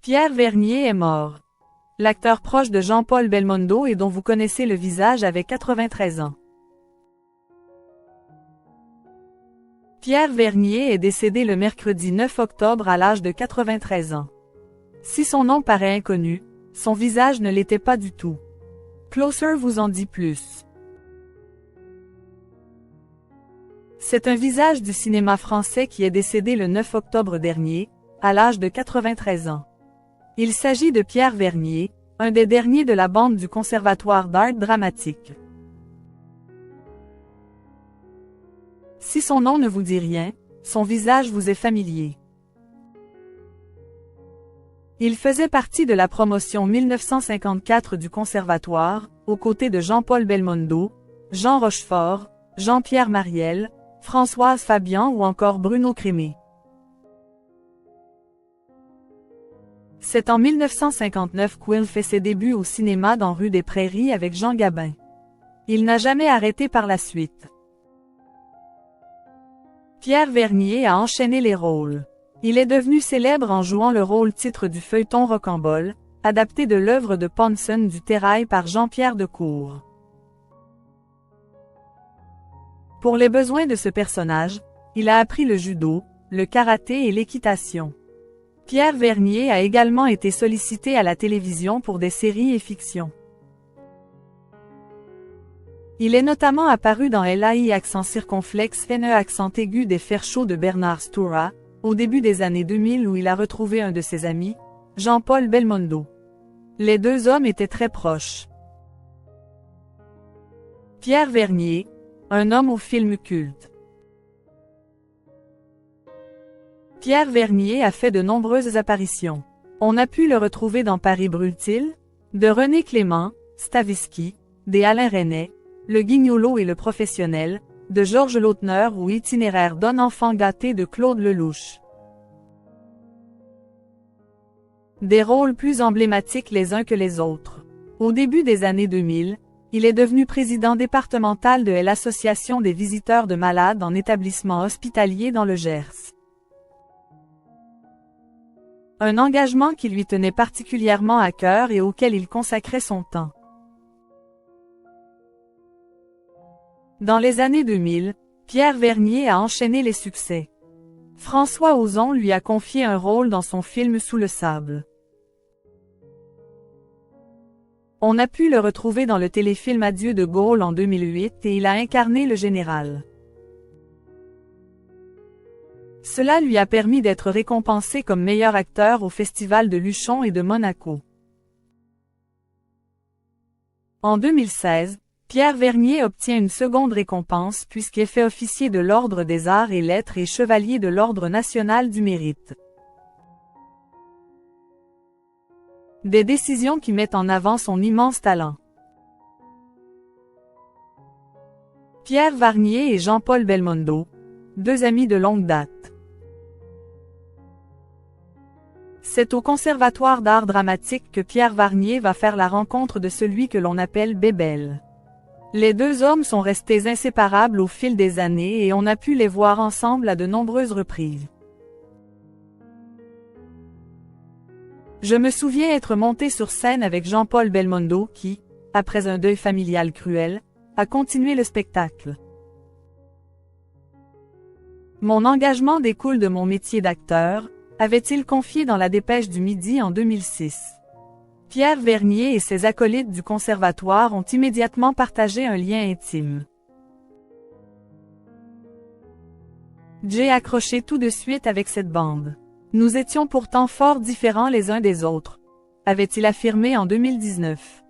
Pierre Vernier est mort. L'acteur proche de Jean-Paul Belmondo et dont vous connaissez le visage avait 93 ans. Pierre Vernier est décédé le mercredi 9 octobre à l'âge de 93 ans. Si son nom paraît inconnu, son visage ne l'était pas du tout. Closer vous en dit plus. C'est un visage du cinéma français qui est décédé le 9 octobre dernier, à l'âge de 93 ans. Il s'agit de Pierre Vernier, un des derniers de la bande du Conservatoire d'art dramatique. Si son nom ne vous dit rien, son visage vous est familier. Il faisait partie de la promotion 1954 du Conservatoire, aux côtés de Jean-Paul Belmondo, Jean Rochefort, Jean-Pierre Marielle, Françoise Fabian ou encore Bruno Crémé. C'est en 1959 qu'il fait ses débuts au cinéma dans Rue des Prairies avec Jean Gabin. Il n'a jamais arrêté par la suite. Pierre Vernier a enchaîné les rôles. Il est devenu célèbre en jouant le rôle-titre du feuilleton Rocambole, adapté de l'œuvre de Ponson du Terrail par Jean-Pierre Decour. Pour les besoins de ce personnage, il a appris le judo, le karaté et l'équitation. Pierre Vernier a également été sollicité à la télévision pour des séries et fictions. Il est notamment apparu dans LAI accent circonflexe FNE accent aigu des fers chauds de Bernard Stoura, au début des années 2000 où il a retrouvé un de ses amis, Jean-Paul Belmondo. Les deux hommes étaient très proches. Pierre Vernier, un homme au film culte. Pierre Vernier a fait de nombreuses apparitions. On a pu le retrouver dans Paris brûle-t-il, de René Clément, Stavisky, des Alain Resnais, Le Guignolo et le Professionnel, de Georges Lautner ou Itinéraire d'un enfant gâté de Claude Lelouch. Des rôles plus emblématiques les uns que les autres. Au début des années 2000, il est devenu président départemental de l'Association des visiteurs de malades en établissement hospitalier dans le Gers. Un engagement qui lui tenait particulièrement à cœur et auquel il consacrait son temps. Dans les années 2000, Pierre Vernier a enchaîné les succès. François Ozon lui a confié un rôle dans son film Sous le sable. On a pu le retrouver dans le téléfilm Adieu de Gaulle en 2008 et il a incarné le général. Cela lui a permis d'être récompensé comme meilleur acteur au Festival de Luchon et de Monaco. En 2016, Pierre Vernier obtient une seconde récompense puisqu'il est fait officier de l'Ordre des Arts et Lettres et chevalier de l'Ordre national du Mérite. Des décisions qui mettent en avant son immense talent. Pierre Vernier et Jean-Paul Belmondo, deux amis de longue date. C'est au Conservatoire d'art dramatique que Pierre Vernier va faire la rencontre de celui que l'on appelle Bébel. Les deux hommes sont restés inséparables au fil des années et on a pu les voir ensemble à de nombreuses reprises. Je me souviens être monté sur scène avec Jean-Paul Belmondo qui, après un deuil familial cruel, a continué le spectacle. Mon engagement découle de mon métier d'acteur, avait-il confié dans la Dépêche du Midi en 2006. Pierre Vernier et ses acolytes du Conservatoire ont immédiatement partagé un lien intime. J'ai accroché tout de suite avec cette bande. Nous étions pourtant fort différents les uns des autres, avait-il affirmé en 2019.